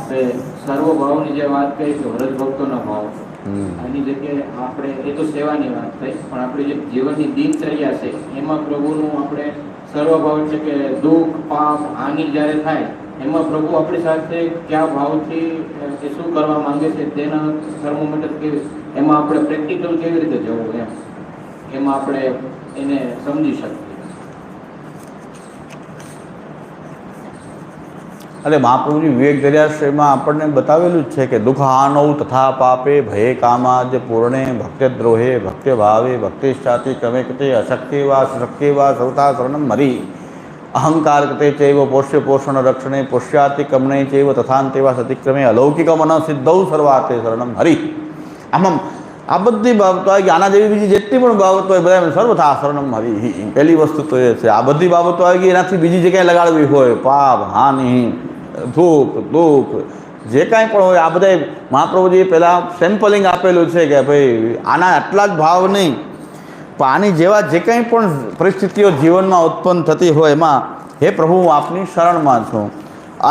આપણે સર્વભાવની જે વાત કરી કે વ્રજ ભક્તોનો ભાવ, આની જગ્યાએ આપણે એ તો સેવાની વાત થઈ, પણ આપણી જે જીવનની દિનચર્યા છે એમાં પ્રભુનું આપણે સર્વભાવ એટલે કે દુઃખ પાપ હાનિ જ્યારે થાય એમાં પ્રભુ આપણી સાથે કયા ભાવથી એ શું કરવા માંગે છે તેના થર્મોમીટર કેવી, એમાં આપણે પ્રેક્ટિકલ કેવી રીતે જવું એમાં આપણે એને સમજી શકીએ. અરે મહાપ્રભુજી વિવેક દરિયાશ્રયમાં આપણને બતાવેલું જ છે કે દુઃખાનૌ તથા પાપે ભયે કામાજ પૂર્ણે ભક્તદ્રોહે ભક્તિ ભાવે ભક્તિષ્ઠાતિ ક્રમે કૃતે અશક્ય વા શક્ય વા સૌતા શરણમ મરી અહંકાર કૃતે ચૈવ પોષ્ય પોષણ રક્ષણે પુષ્યાતિ કમને ચૈવ તથાંતે વા સતિક્રમે અલૌકિક મન સિદ્ધૌ સર્વાતે શરણમ હરી. આમાં આ બધી બાબતો આવી ગઈ. આના જેવી બીજી જેટલી પણ બાબતો હોય બધા સર્વથા શરણમ હરી. પહેલી વસ્તુ તો એ છે. આ બધી બાબતો આવી ગઈ, એનાથી બીજી જગ્યાએ લગાડવી હોય પાપ હાનિ સુખ દુઃખ જે કાંઈ પણ હોય આ બધા મહાપ્રભુજીએ પહેલાં સેમ્પલિંગ આપેલું છે કે ભાઈ આના આટલા જ ભાવ નહીં, પણ આની જેવા જે કંઈ પણ પરિસ્થિતિઓ જીવનમાં ઉત્પન્ન થતી હોય એમાં હે પ્રભુ હું આપની શરણમાં છું.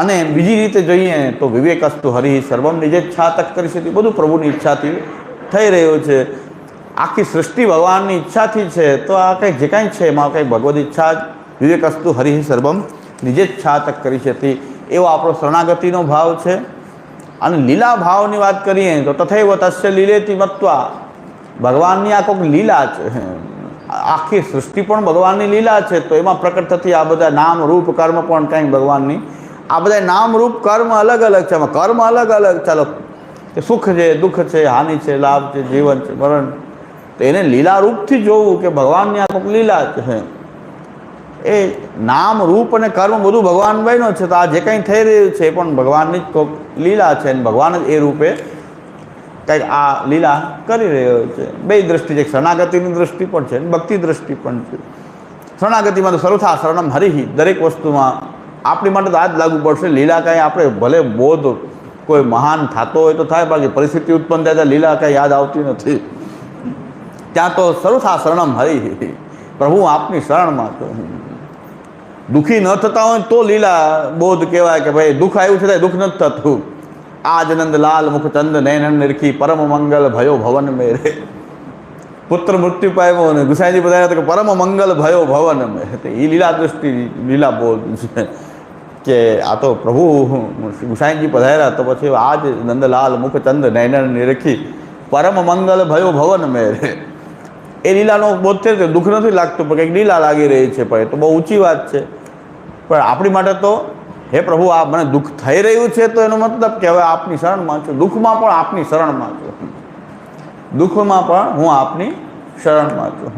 અને બીજી રીતે જોઈએ તો વિવેકસ્તુ હરિ સર્વમ નિજેચ્છા તક કરી છે, બધું પ્રભુની ઈચ્છાથી થઈ રહ્યું છે. આખી સૃષ્ટિ ભગવાનની ઈચ્છાથી છે, તો આ કંઈ જે કાંઈ છે એમાં કંઈ ભગવદ ઈચ્છા જ વિવેકસ્તુ હરિ સર્વમ નિજેચ્છા તક કરી છે એવો આપણો શરણાગતિનો ભાવ છે. અને લીલા ભાવની વાત કરીએ તો તથૈવ તસ્ય લીલેતિ મત્વા, ભગવાનની આ કોઈક લીલા છે. આખી સૃષ્ટિ પણ ભગવાનની લીલા છે, તો એમાં પ્રકટ થતી આ બધા નામ રૂપ કર્મ પણ કંઈ ભગવાનની, આ બધા નામ રૂપ કર્મ અલગ અલગ છે. એમાં કર્મ અલગ અલગ, ચાલો કે સુખ છે દુઃખ છે હાનિ છે લાભ છે જીવન છે મરણ, તો એને લીલા રૂપથી જોવું કે ભગવાનની આ કોઈક લીલા છે. એ નામ રૂપ અને કર્મ બધું ભગવાન બન્યો છે, તો આ જે કંઈ થઈ રહ્યું છે એ પણ ભગવાનની જ કોઈક લીલા છે અને ભગવાન જ એ રૂપે કંઈક આ લીલા કરી રહ્યો છે. બે દ્રષ્ટિ છે, શરણાગતિની દ્રષ્ટિ પણ છે અને ભક્તિ દ્રષ્ટિ પણ છે. શરણાગતિમાં તો સર્વથા શરણમ હરિ, દરેક વસ્તુમાં આપણી માટે તો આ જ લાગુ પડશે. લીલા કાંઈ આપણે ભલે બોધ કોઈ મહાન થતો હોય તો થાય, બાકી પરિસ્થિતિ ઉત્પન્ન થાય તો લીલા કાંઈ યાદ આવતી નથી. ત્યાં તો સર્વથા શરણમ હરિ, પ્રભુ આપની શરણમાં તો દુઃખી ન થતા હોય તો લીલા બોધ કહેવાય કે ભાઈ દુઃખ આવ્યું છે દુઃખ નથી થતું. આજ નંદલાલ મુખચંદ નૈનન નિરખી પરમ મંગલ ભયો ભવન મેરે. પુત્ર મૃત્યુ પામ્યો અને ગુસાઈજી બધાયા કે પરમ મંગલ ભયો ભવન મેરે. એ લીલા દૃષ્ટિ લીલા બોધ છે કે આ તો પ્રભુ ગુસાઈજી પધાર્યા તો પછી આજ નંદલાલ મુખચંદ નૈનન નિરખી પરમ મંગલ ભયો ભવન મેરે. એ લીલાનો બોધ છે કે દુઃખ નથી લાગતું પણ કંઈક લીલા લાગી રહી છે, પણ એ તો બહુ ઊંચી વાત છે. પણ આપણી માટે તો હે પ્રભુ આ મને દુઃખ થઈ રહ્યું છે તો એનો મતલબ કે હવે આપની શરણમાં છું, દુઃખમાં પણ આપની શરણમાં છું, દુઃખમાં પણ હું આપની શરણમાં છું.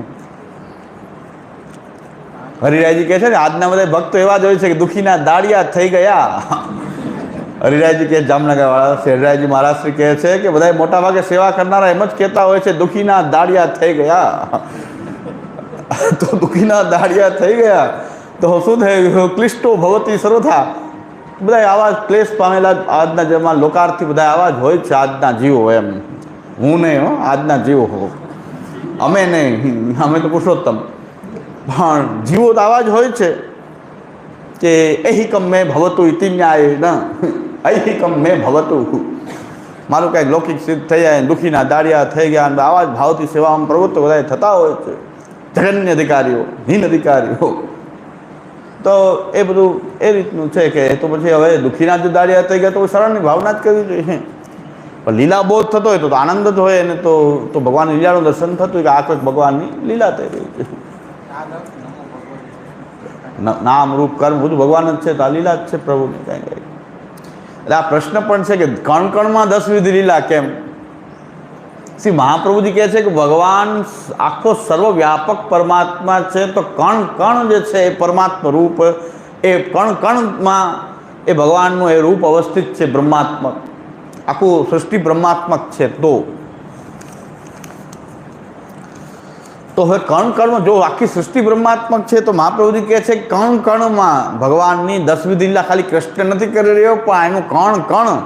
હરિરાયજી કહે છે ને આજના બધા ભક્તો એવા જ હોય છે કે દુઃખીના દાડિયા થઈ ગયા. હરિરાયજી કહે જામનગરવાળા હરિરાયજી મહારાજ શ્રી કહે છે કે બધા મોટા ભાગે સેવા કરનારા એમ જ કહેતા હોય છે દુઃખીના દાડિયા થઈ ગયા. તો દુઃખીના દાડિયા થઈ ગયા તો શું થયું? ક્લિષ્ટો ભવતી સર્વથા. બધા આવા જ ક્લેશ પામેલા આજના જમાના લોકાર્થી બધા આવા જ હોય છે આજના જીવો. એમ હું નહીં હો, આજના જીવો હો, અમે નહીં, અમે તો પુરુષોત્તમ, પણ જીવો તો આવા જ હોય છે કે એહિકમ મેં ભવતું ઇતિ ન્યાય ન અહિકમ મેં ભવતું. મારું કાંઈક લૌકિક સિદ્ધ થઈ જાય, દુઃખીના દાડિયા થઈ ગયા, અને આવા જ ભાવથી સેવામાં પ્રવૃત્ત બધા થતા હોય છે. જગન્ય અધિકારીઓ હીન અધિકારીઓ, તો એ બધું એ રીતનું છે કે તો પછી હવે દુઃખીના જો દાડિયા થઈ ગયા તો શરણની ભાવના જ કરવી જોઈએ. પણ લીલા બોધ થતો હોય તો આનંદ જ હોય ને, તો ભગવાનની લીલાનું દર્શન થતું હોય કે આ કંઈક ભગવાનની લીલા થઈ રહી છે. નામ રૂપ કર્મ બધું ભગવાન જ છે, તો આ લીલા જ છે પ્રભુની કાંઈ કાંઈ. એટલે આ પ્રશ્ન પણ છે કે કણ કણમાં 10 વિધ લીલા કેમ? શ્રી મહાપ્રભુજી કહે છે કે ભગવાન આખો સર્વવ્યાપક પરમાત્મા છે, તો કણ કણ જે છે એ પરમાત્મા રૂપ, એ કણ કણમાં એ ભગવાનનું એ રૂપ અવસ્થિત છે બ્રહ્માત્મક. આખું સૃષ્ટિ બ્રહ્માત્મક છે. તો હવે કણ કણમાં જો આખી સૃષ્ટિ બ્રહ્માત્મક છે તો મહાપ્રભુજી કહે છે કણ કણમાં ભગવાનની 10 વિધ લીલા ખાલી કૃષ્ણ નથી કરી રહ્યો, પણ એનું કણ કણ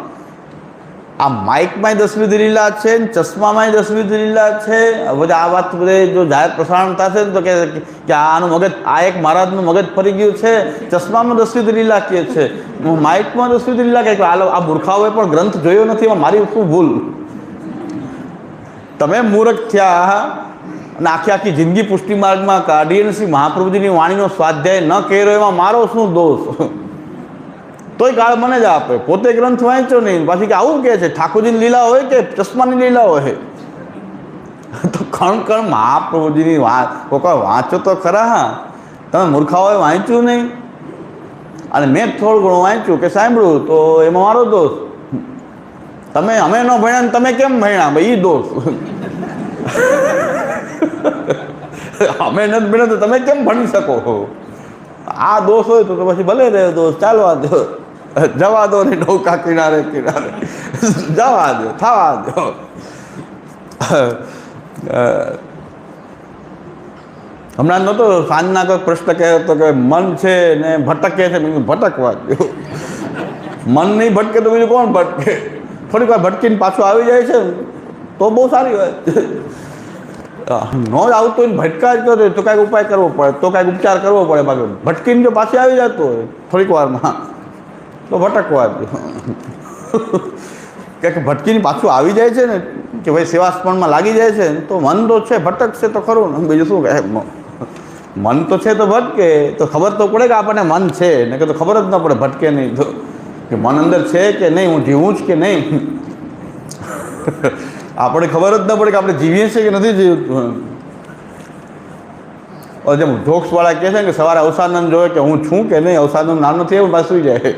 આ માઇકમાંય 10 વિધ લીલા છે ને ચશ્મામાંય 10 વિધ લીલા છે. બધા આ વાત બધે જો જાહેર પ્રસારણ થશે ને તો કે આનું મગજ, આ એક મહારાજનું મગજ ફરી ગયું છે, ચશ્મામાં 10 વિધ લીલા કહે છે, માઇકમાં 10 વિધ લીલા કહે. આ મૂર્ખાઓએ પણ ગ્રંથ જોયો નથી, એમાં મારી શું ભૂલ? તમે મૂર્ખ થયા અને આખી આખી જિંદગી પુષ્ટિ માર્ગમાં કાઢી અને શ્રી મહાપ્રભુજીની વાણીનો સ્વાધ્યાય ન કર્યો, એમાં મારો શું દોષ? તોય ગાળ મને જ આપે, પોતે ગ્રંથ વાંચ્યો નહીં, પાછી કે આવું કહે છે ઠાકોરજીની લીલા હોય કે ચશ્માની લીલા હોય? તો કણ કણ મહાપ્રભુજીની વાત કોઈ વાંચો તો ખરા. હા, તમે મૂર્ખાઓએ વાંચ્યું નહીં અને મેં થોડું ઘણું વાંચ્યું કે સાંભળ્યું, તો એમાં મારો દોષ. અમે ન ભણ્યા ને તમે કેમ ભણ્યા? ભાઈ, એ દોષ. અમે નથી ભણ્યા તો તમે કેમ ભણી શકો? આ દોષ હોય તો પછી ભલે રહે દોષ, ચાલવા દો, જવા દો ને નૌકા કિનારે કિનારે જવા દો, થવા દો. હમણાં નહોતો સાંજના કોઈ પ્રશ્ન કહેતો હતો કે મન છે ને ભટકે છે, ભટકવા દો. મન નહીં ભટકે તો બીજું કોણ ભટકે? થોડીક વાર ભટકીને પાછું આવી જાય છે તો બહુ સારી વાત. ન જ આવતું હોય ને ભટકા જ કરતો હોય તો કાંઈક ઉપાય કરવો પડે, તો કાંઈક ઉપચાર કરવો પડે. બાકી ભટકીને જો પાછી આવી જતો હોય થોડીક વારમાં તો ભટકવા દો. કે ભટકીને પાછું આવી જાય છે ને કે ભાઈ સેવાસ્પણમાં લાગી જાય છે તો મન તો છે ભટકશે તો ખરું ને, બીજું શું કહે? મન તો છે તો ભટકે તો ખબર તો પડે કે આપણને મન છે, ને કે તો ખબર જ ન પડે ભટકે નહીં તો કે મન અંદર છે કે નહીં, હું જીવું જ કે નહીં. આપણે ખબર જ ન પડે કે આપણે જીવીએ છીએ કે નથી જીવતું. જેમ જોક્સવાળા કહે છે કે સવારે અવસાનંદ જોયે કે હું છું કે નહીં, અવસાનંદ નામ નથી એવું પાછું જાય.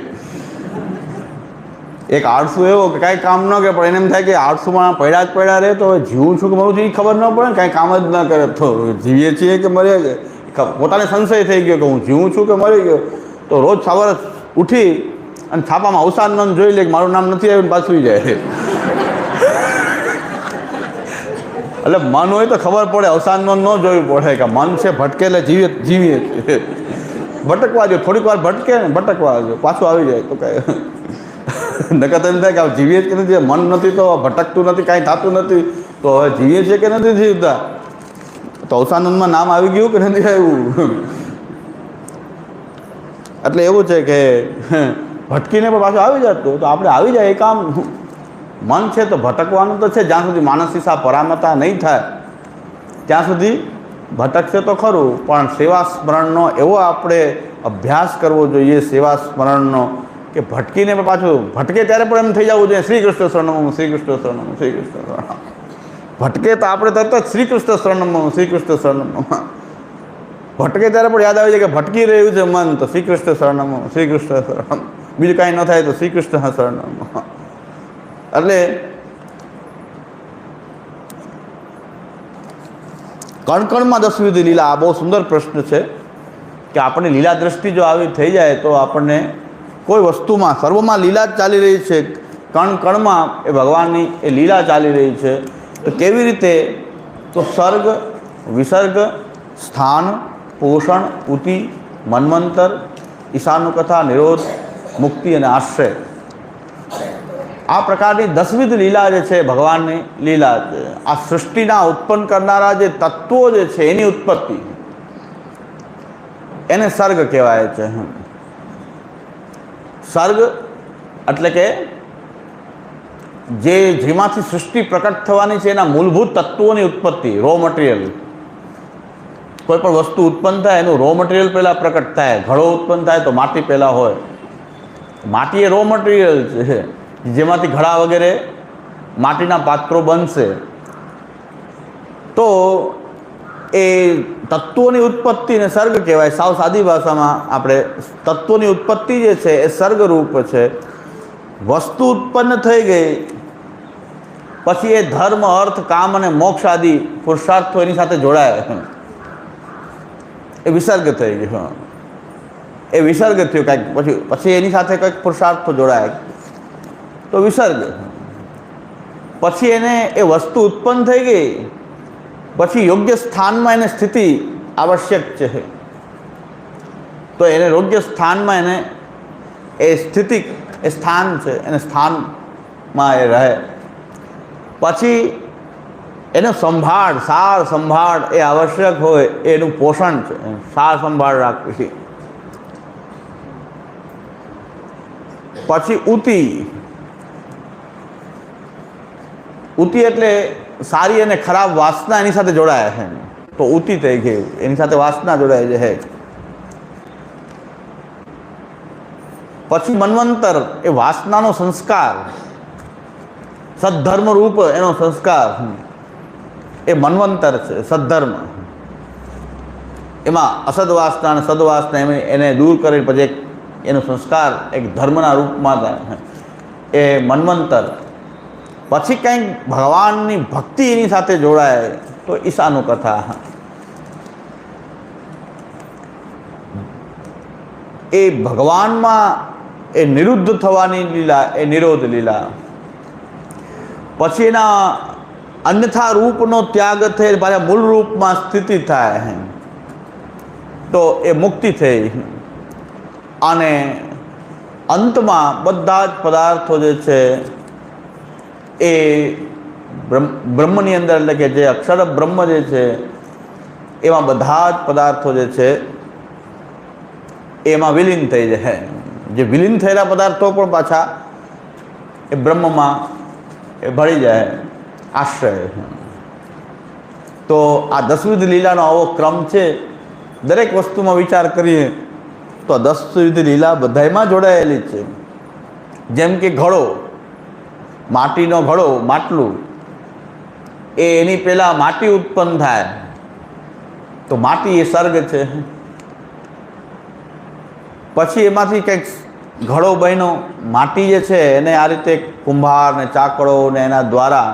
એક આળસુ એવો કે કાંઈ કામ ન કરે પણ એને એમ થાય કે આળસુમાં પડ્યા જ પડ્યા રહે તો જીવું છું કે મરું છું એ ખબર ન પડે ને, કાંઈ કામ જ ન કરે તો જીવીએ છીએ કે મરી ગયા. પોતાને સંશય થઈ ગયો કે હું જીવું છું કે મરી ગયો, તો રોજ સવારે ઉઠી અને છાપામાં અવસાનંદ જોઈ લે કે મારું નામ નથી આવ્યું પાછું જાય. એટલે મન હોય તો ખબર પડે, અવસાનનો ન જોવું પડે કે મન છે ભટકે એટલે જીવીએ છીએ. ભટકવા જો, થોડીક વાર ભટકે ને ભટકવા જો, પાછું આવી જાય તો કાંઈ નકર તો એમ થાય કે જીવીએ કે નથી, મન નથી તો ભટકતું નથી, કાંઈ થતું નથી, તો હવે જીવીએ છીએ કે નથી જીવતા? તો અવસાનંદમાં નામ આવી ગયું કે નથી આવ્યું? એટલે એવું છે કે ભટકીને પણ પાછું આવી જતું તો આપણે આવી જાય એ કામ. મન છે તો ભટકવાનું તો છે, જ્યાં સુધી માનસીસા પરામતા નહીં થાય ત્યાં સુધી ભટકશે તો ખરું. પણ સેવા સ્મરણનો એવો આપણે અભ્યાસ કરવો જોઈએ, સેવા સ્મરણનો, કે ભટકીને પણ પાછું ભટકે ત્યારે પણ એમ થઈ જવું જોઈએ શ્રી કૃષ્ણ શરણમ, શ્રી કૃષ્ણ શરણમ, શ્રી કૃષ્ણ શરણમ. ભટકે તો આપણે તરત જ શ્રી કૃષ્ણ શરણમ, શ્રી કૃષ્ણ શરણમ. ભટકે ત્યારે પણ યાદ આવી જાય કે ભટકી રહ્યું છે મન, તો શ્રી કૃષ્ણ શરણમ, શ્રી કૃષ્ણ શરણમ. બીજું કાંઈ ન થાય તો શ્રી કૃષ્ણ શરણમ. એટલે કણકણમાં 10 વિધ લીલા, આ બહુ સુંદર પ્રશ્ન છે કે આપણને લીલા દ્રષ્ટિ જો આવી થઈ જાય તો આપણને કોઈ વસ્તુમાં, સર્વમાં લીલા જ ચાલી રહી છે, કણ કણમાં એ ભગવાનની એ લીલા ચાલી રહી છે. તો કેવી રીતે? તો સર્ગ, વિસર્ગ, સ્થાન, પોષણ, ઉતિ, મન્વંતર, ઈશાનુકથા, નિરોધ, મુક્તિ અને આશ્રય, આ પ્રકારની 10 વિધ લીલા જે છે ભગવાનની લીલા છે. આ સૃષ્ટિના ઉત્પન્ન કરનારા જે તત્વો જે છે એની ઉત્પત્તિ, એને સર્ગ કહેવાય છે. સર્ગ એટલે કે જેમાંથી સૃષ્ટિ પ્રકટ થવાની છે એના મૂળભૂત તત્વોની ઉત્પત્તિ, રો મટીરિયલ. કોઈ પણ વસ્તુ ઉત્પન્ન થાય એનું રો મટીરિયલ પહેલાં પ્રકટ થાય. ઘડો ઉત્પન્ન થાય તો માટી પહેલાં હોય. માટી એ રો મટીરિયલ છે જેમાંથી ઘડા વગેરે માટીના પાત્રો બનશે. તો એ તત્વોની ઉત્પત્તિને સર્ગ કહેવાય. સાવ સાદી ભાષામાં આપણે તત્વોની ઉત્પત્તિ જે છે એ સર્ગરૂપ છે. વસ્તુ ઉત્પન્ન થઈ ગઈ પછી એ ધર્મ, અર્થ, કામ અને મોક્ષ આદિ પુરુષાર્થો એની સાથે જોડાય, એ વિસર્ગ થઈ ગયો. એ વિસર્ગ થયું કાંઈક, પછી એની સાથે કંઈક પુરુષાર્થો જોડાય તો વિસર્ગ. પછી એને એ વસ્તુ ઉત્પન્ન થઈ ગઈ પછી યોગ્ય સ્થાનમાં એને સ્થિતિ આવશ્યક છે. તો એને યોગ્ય સ્થાનમાં એને એ સ્થિતિ, એ સ્થાન છે, એને સ્થાન માં એ રહે. પછી એનો સંભાળ, સાર સંભાળ એ આવશ્યક હોય, એનું પોષણ છે, સાર સંભાળ રાખવી. પછી ઉતિ. ઉતિ એટલે સારી અને ખરાબ વાસના એની સાથે જોડાયા છે, તો ઉતિ થઈ ગયું, એની સાથે વાસના જોડાય છે. પછી મન્વંતર એ વાસનાનો સંસ્કાર, સદ્ધર્મ રૂપ એનો સંસ્કાર એ મન્વંતર છે, સદ્ધર્મ. એમાં અસદવાસના અને સદવાસના એને દૂર કરી પછી એનો સંસ્કાર એક ધર્મના રૂપમાં થાય, એ મન્વંતર. પછી કંઈક ભગવાનની ભક્તિ એની સાથે જોડાય તો ઈશાનું કથા. એ ભગવાનમાં એ નિરુદ્ધ થવાની લીલા, એ નિરોધ લીલા. પછી એના અન્યથા રૂપનો ત્યાગ થઈ પાછા મૂળ રૂપમાં સ્થિતિ થાય તો એ મુક્તિ થઈ. અને અંતમાં બધા જ પદાર્થો જે છે એ બ્રહ્મની અંદર, એટલે કે જે અક્ષર બ્રહ્મ જે છે એમાં બધા જ પદાર્થો જે છે એમાં વિલીન થઈ જાય. જે વિલીન થયેલા પદાર્થો પણ પાછા એ બ્રહ્મમાં એ ભળી જાય, આશ્રય. તો આ દસવિધ લીલાનો આવો ક્રમ છે. દરેક વસ્તુમાં વિચાર કરીએ તો 10 લીલા બધાયમાં જોડાયેલી છે. જેમ કે ઘડો, માટીનો ઘડો, માટલું, એની પહેલાં માટી ઉત્પન્ન થાય તો માટી એ સર્ગ છે. પછી એમાંથી કંઈક ઘડો બન્યો, માટી જે છે એને આ રીતે કુંભાર ને ચાકડો ને એના દ્વારા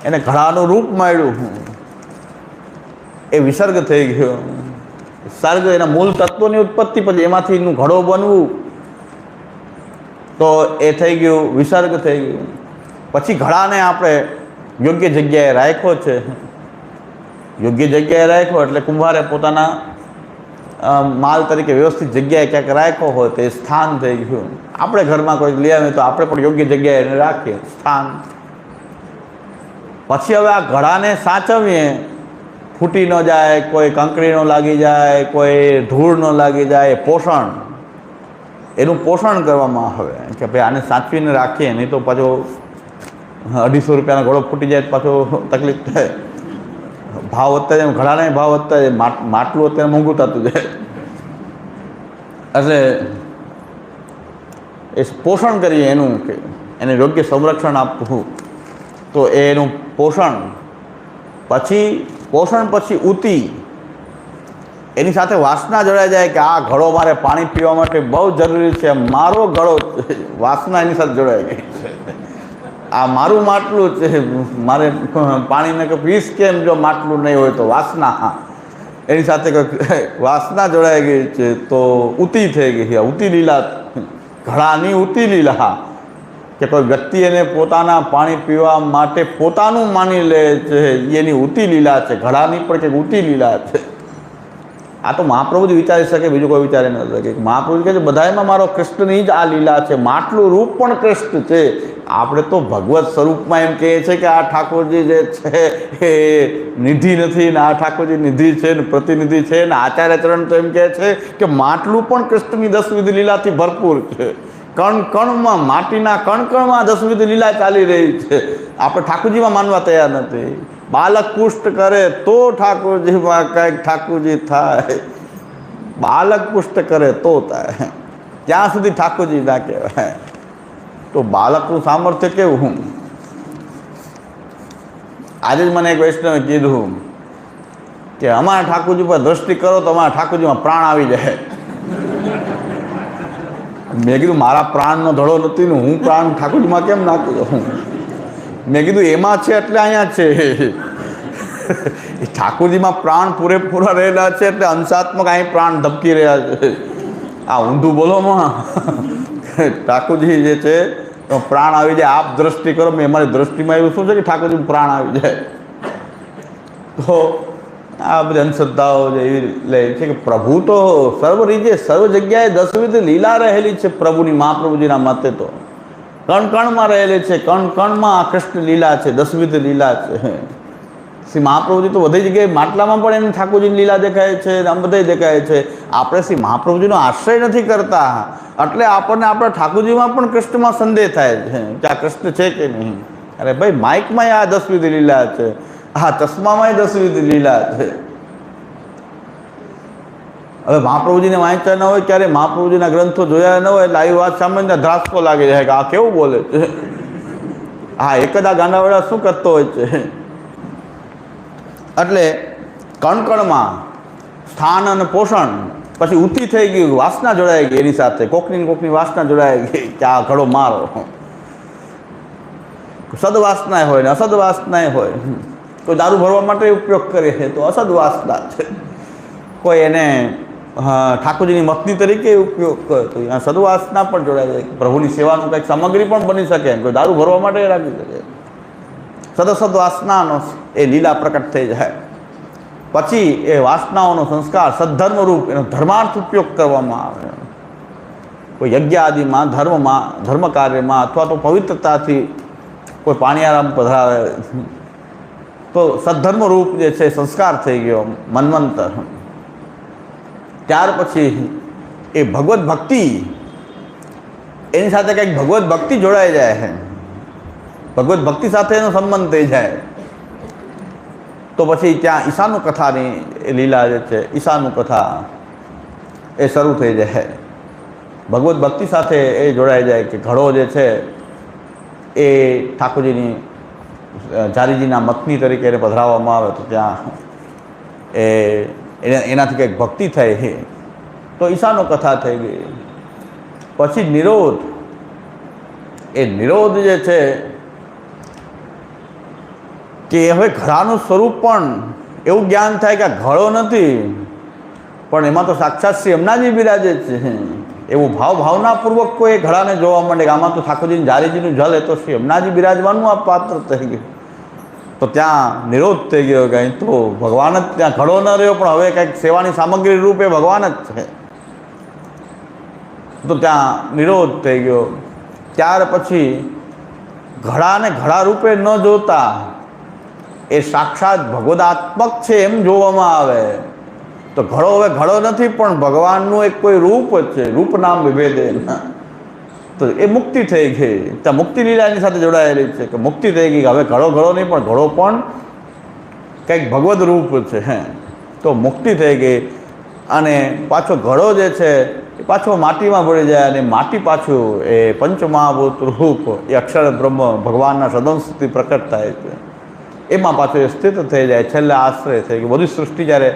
એને ઘડાનું રૂપ મળ્યું, એ વિસર્ગ થઈ ગયો. સર્ગ એના મૂળ તત્વોની ઉત્પત્તિ, પછી એમાંથી એનું ઘડો બનવું તો એ થઈ ગયું, વિસર્ગ થઈ ગયું. પછી ઘડાને આપણે યોગ્ય જગ્યાએ રાખ્યો છે. યોગ્ય જગ્યાએ રાખ્યો એટલે કુંભારે પોતાના માલ તરીકે વ્યવસ્થિત જગ્યાએ ક્યાંક રાખ્યો હોય તો એ સ્થાન થઈ ગયું. આપણે ઘરમાં કોઈ લઈ આવીએ તો આપણે પણ યોગ્ય જગ્યાએ એને રાખીએ, સ્થાન. પછી હવે આ ઘડાને સાચવીએ, ફૂટી ન જાય, કોઈ કંકરી ન લાગી જાય, કોઈ ધૂળ ન લાગી જાય, પોષણ, એનું પોષણ કરવામાં આવે કે ભાઈ આને સાચવીને રાખીએ, નહીં તો પાછો 250 રૂપિયાનો ઘોડો ફૂટી જાય તો પાછો તકલીફ થાય. ભાવ વધતા જાય, ઘડાને ભાવ વધતા જાય, માટલું અત્યારે મોંઘું થતું જાય. એટલે એ પોષણ કરીએ એનું, કે એને યોગ્ય સંરક્ષણ આપવું, તો એનું પોષણ. પછી પોષણ પછી ઉતિ, એની સાથે વાસના જોડાઈ જાય કે આ ઘડો મારે પાણી પીવા માટે બહુ જરૂરી છે, મારો ઘડો, વાસના એની સાથે જોડાઈ ગઈ છે. આ મારું માટલું છે, મારે પાણીને કે પીસ કેમ જો માટલું નહીં હોય તો વાસના, એની સાથે વાસના જોડાઈ ગઈ છે તો ઉતિ થઈ ગઈ. ઉતિ લીલા, ઘડાની ઉતિ લીલા, કે કોઈ વ્યક્તિ એને પોતાના પાણી પીવા માટે પોતાનું માની લે છે, એની ઉતિ લીલા છે. ઘડાની પણ કંઈક ઉતિ લીલા છે. આ તો મહાપ્રભુ જ વિચારી શકે, બીજું કોઈ વિચારી ન શકે. મહાપ્રભુ કહે છે બધામાં મારો કૃષ્ણની જ આ લીલા છે, માટલું રૂપ પણ કૃષ્ણ છે. આપણે તો ભગવત સ્વરૂપમાં એમ કહીએ છીએ કે આ ઠાકોરજી જે છે એ નિધિ નથી ને આ ઠાકોરજી નિધિ છે ને પ્રતિનિધિ છે, ને આચાર્યચરણ તો એમ કહે છે કે માટલું પણ કૃષ્ણની 10 લીલાથી ભરપૂર છે. કણ કણમાં, માટીના કણ કણમાં 10 લીલા ચાલી રહી છે. આપણે ઠાકોરજીમાં માનવા તૈયાર નથી. બાલક પુષ્ટ કરે તો ઠાકોરજીમાં કંઈક ઠાકોરજી થાય, બાલક પુષ્ટ કરે તો થાય, ત્યાં સુધી ઠાકોરજી ના કહેવાય. તો બાળકનું સામર્થ્ય કેવું? આજે જ મને એક વૈષ્ણવે કીધું કે અમારા ઠાકોરજી પર દ્રષ્ટિ કરો તો અમારા ઠાકોરજીમાં પ્રાણ આવી જાય. મેં કીધું મારા પ્રાણનો ધડો નથી ને હું પ્રાણ ઠાકોરજીમાં કેમ નાખું છું? મેં કીધું એમાં છે એટલે અહીંયા છે. ઠાકોરજીમાં પ્રાણ પૂરેપૂરા રહેલા છે એટલે અંશાત્મક અહીં પ્રાણ ધબકી રહ્યા છે. આ ઊંધું બોલોમાં ઠાકોરજી જે છે તો પ્રાણ આવી જાય. આપ દ્રષ્ટિ કરો, મેં અમારી દ્રષ્ટિમાં એવું શું છે કે ઠાકોરજી પ્રાણ આવી જાય. તો આ બધી અંધશ્રદ્ધાઓ જે એવી લે છે કે પ્રભુ તો સર્વ રીતે સર્વ જગ્યાએ 10 લીલા રહેલી છે પ્રભુની, મહાપ્રભુજીના મતે તો કણ કણમાં રહેલી છે, કણ કણમાં આ કૃષ્ણ લીલા છે, દસવિધ લીલા છે. શ્રી મહાપ્રભુજી તો બધી જગ્યાએ માટલામાં પણ એમ ઠાકોરજીની લીલા દેખાય છે, આમ બધે દેખાય છે. આપણે શ્રી મહાપ્રભુજીનો આશ્રય નથી કરતા, એટલે આપણને આપણા ઠાકોરજીમાં પણ કૃષ્ણમાં સંદેહ થાય છે કે આ કૃષ્ણ છે કે નહીં. અરે ભાઈ, માઇકમાં આ દસવિધ લીલા છે, આ ચશ્મામાં દસવિધ લીલા છે. હવે મહાપ્રભુજીને વાંચ્યા ન હોય, ક્યારે મહાપ્રભુજીના ગ્રંથો જોયા ન હોય, એટલે આવી વાત સામાન્ય ધ્રાસકો લાગી જાય કે આ કેવું બોલે છે. હા, એક જ આ ગાંડાવાળા શું કરતો હોય છે. એટલે કણકણમાં સ્થાન અને પોષણ, પછી ઊંચી થઈ ગયું, વાસના જોડાઈ ગઈ એની સાથે, કોકની વાસના જોડાઈ ગઈ કે આ ઘડો મારો. સદવાસનાય હોય ને અસદવાસનાય હોય. કોઈ દારૂ ભરવા માટે ઉપયોગ કરે છે તો અસદવાસના છે, કોઈ એને ઠાકોરજીની મતની તરીકે ઉપયોગ કરે તો અહીંયા સદવાસના પણ જોડાઈ જાય. પ્રભુની સેવાનું કંઈક સામગ્રી પણ બની શકે, કોઈ દારૂ ભરવા માટે રાખી શકે. સદસદવાસનાનો એ લીલા પ્રકટ થઈ જાય. પછી એ વાસનાઓનો સંસ્કાર સદ્ધર્મ રૂપ એનો ધર્માર્થ ઉપયોગ કરવામાં આવે. કોઈ યજ્ઞ આદિમાં, ધર્મમાં, ધર્મ કાર્યમાં, અથવા તો પવિત્રતાથી કોઈ પાણીયારામ પધરાવે તો સદ્ધર્મ રૂપ જે છે સંસ્કાર થઈ ગયો, મન્વંતર. ત્યાર પછી એ ભગવદ્ ભક્તિ, એની સાથે કંઈક ભગવદ્ ભક્તિ જોડાઈ જાય છે, ભગવદ્ ભક્તિ સાથે એનો સંબંધ થઈ જાય તો પછી ત્યાં ઈશાનું કથાની લીલા જે છે, ઈશાનું કથા એ શરૂ થઈ જાય. ભગવદ્ ભક્તિ સાથે એ જોડાઈ જાય કે ઘડો જે છે એ ઠાકોરજીની જારીજીના મતની તરીકે એને પધરાવવામાં આવે તો ત્યાં એનાથી કંઈક ભક્તિ થઈ તો ઈશાનો કથા થઈ ગઈ. પછી નિરોધ, એ નિરોધ જે છે કે હવે ઘડાનું સ્વરૂપ પણ એવું જ્ઞાન થાય કે આ ઘડો નથી પણ એમાં તો સાક્ષાત શ્રી યમુનાજી બિરાજે છે. એવું ભાવનાપૂર્વક કોઈ ઘડાને જોવા માંડે કે આમાં તો ઠાકોરજીની જારીજીનું જલ એ તો શ્રી યમુનાજી બિરાજવાનું આ પાત્ર થઈ ગયું. તો ત્યાં નિરોધ થઈ ગયો કે અહીં તો ભગવાન જ, ત્યાં ઘડો ન રહ્યો પણ હવે કંઈક સેવાની સામગ્રી રૂપે ભગવાન જ છે, તો ત્યાં નિરોધ થઈ ગયો. ત્યાર પછી ઘડાને ઘડા રૂપે ન જોતા એ સાક્ષાત ભગવદાત્મક છે એમ જોવામાં આવે તો ઘડો હવે ઘડો નથી પણ ભગવાનનું એક કોઈ રૂપ જ છે, રૂપ નામ વિભેદે. તો એ મુક્તિ થઈ ગઈ. ત્યાં મુક્તિ લીલાની સાથે જોડાયેલી છે કે મુક્તિ થઈ ગઈ, હવે ઘડો ઘડો નહીં પણ ઘડો પણ કંઈક ભગવદ રૂપ છે. તો મુક્તિ થઈ ગઈ. અને પાછો ઘડો જે છે એ પાછો માટીમાં ભળી જાય અને માટી પાછું એ પંચમહાભૂત રૂપ એ અક્ષર બ્રહ્મ ભગવાનના સદંશથી પ્રકટ થાય છે, એમાં પાછું એ સ્થિત થઈ જાય. છેલ્લે આશ્રય થઈ ગયો. બધી સૃષ્ટિ જ્યારે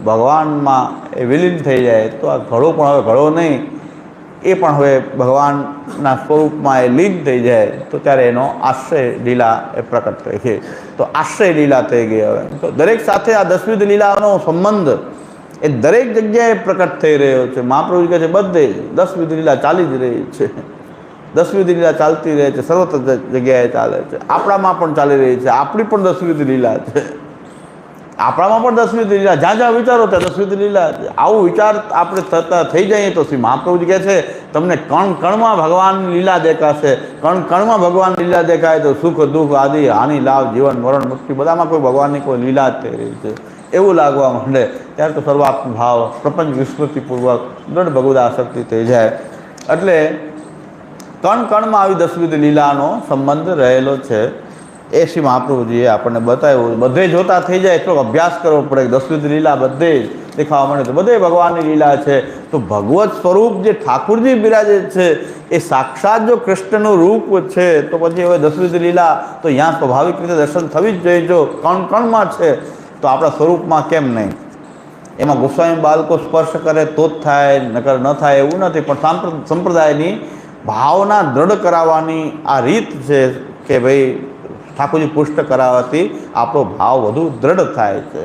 ભગવાનમાં એ વિલીન થઈ જાય તો આ ઘડો પણ હવે ઘડો નહીં, એ પણ હવે ભગવાનના સ્વરૂપમાં એ લીન થઈ જાય તો ત્યારે એનો આશ્રય લીલા એ પ્રકટ થઈ ગઈ. તો આશ્રય લીલા થઈ ગઈ. હવે તો દરેક સાથે આ દસવિધ લીલાનો સંબંધ એ દરેક જગ્યાએ પ્રકટ થઈ રહ્યો છે. મહાપ્રભુ કહે છે બધે દસવિધ લીલા ચાલી જ રહી છે, દસવિધ લીલા ચાલતી રહે છે, સર્વત્ર જગ્યાએ ચાલે છે. આપણામાં પણ ચાલી રહી છે, આપણી પણ દસવિધ લીલા છે, આપણામાં પણ દસવિધ લીલા. જ્યાં જ્યાં વિચારો ત્યાં દસવિધ લીલા છે. આવું વિચાર આપણે થતા થઈ જઈએ તો શ્રી મહાપ્રભુજી કહે છે તમને કણ કણમાં ભગવાનની લીલા દેખાશે. કણ કણમાં ભગવાન લીલા દેખાય તો સુખ દુઃખ આદિ હાનિ લાભ જીવન મરણ મુક્તિ બધામાં કોઈ ભગવાનની કોઈ લીલા જ થઈ રહી છે એવું લાગવા માંડે ત્યારે તો સર્વાત્મ ભાવ પ્રપંચ વિસ્મૃતિપૂર્વક દૃઢ ભગવદ આસક્તિ થઈ જાય. એટલે કણ કણમાં આવી દસવિધ લીલાનો સંબંધ રહેલો છે એ શ્રી મહાપ્રભુજીએ આપણને બતાવ્યું. બધે જોતા થઈ જાય એટલો અભ્યાસ કરવો પડે. દસવિધ લીલા બધે જ દેખાવા મળે તો બધે ભગવાનની લીલા છે. તો ભગવત સ્વરૂપ જે ઠાકુરજી બિરાજે છે એ સાક્ષાત જો કૃષ્ણનું રૂપ છે તો પછી હવે દસવિધ લીલા તો અહીંયા સ્વાભાવિક રીતે દર્શન થવી જ જોઈએ. જો કણ કણમાં છે તો આપણા સ્વરૂપમાં કેમ નહીં? એમાં ગોસ્વામી બાળકો સ્પર્શ કરે તો જ થાય, નકર ન થાય એવું નથી. પણ સંપ્રદાયની ભાવના દ્રઢ કરાવવાની આ રીત છે કે ભાઈ ઠાકોરજી પુષ્ટ કરાવવાથી આપણો ભાવ વધુ દ્રઢ થાય છે.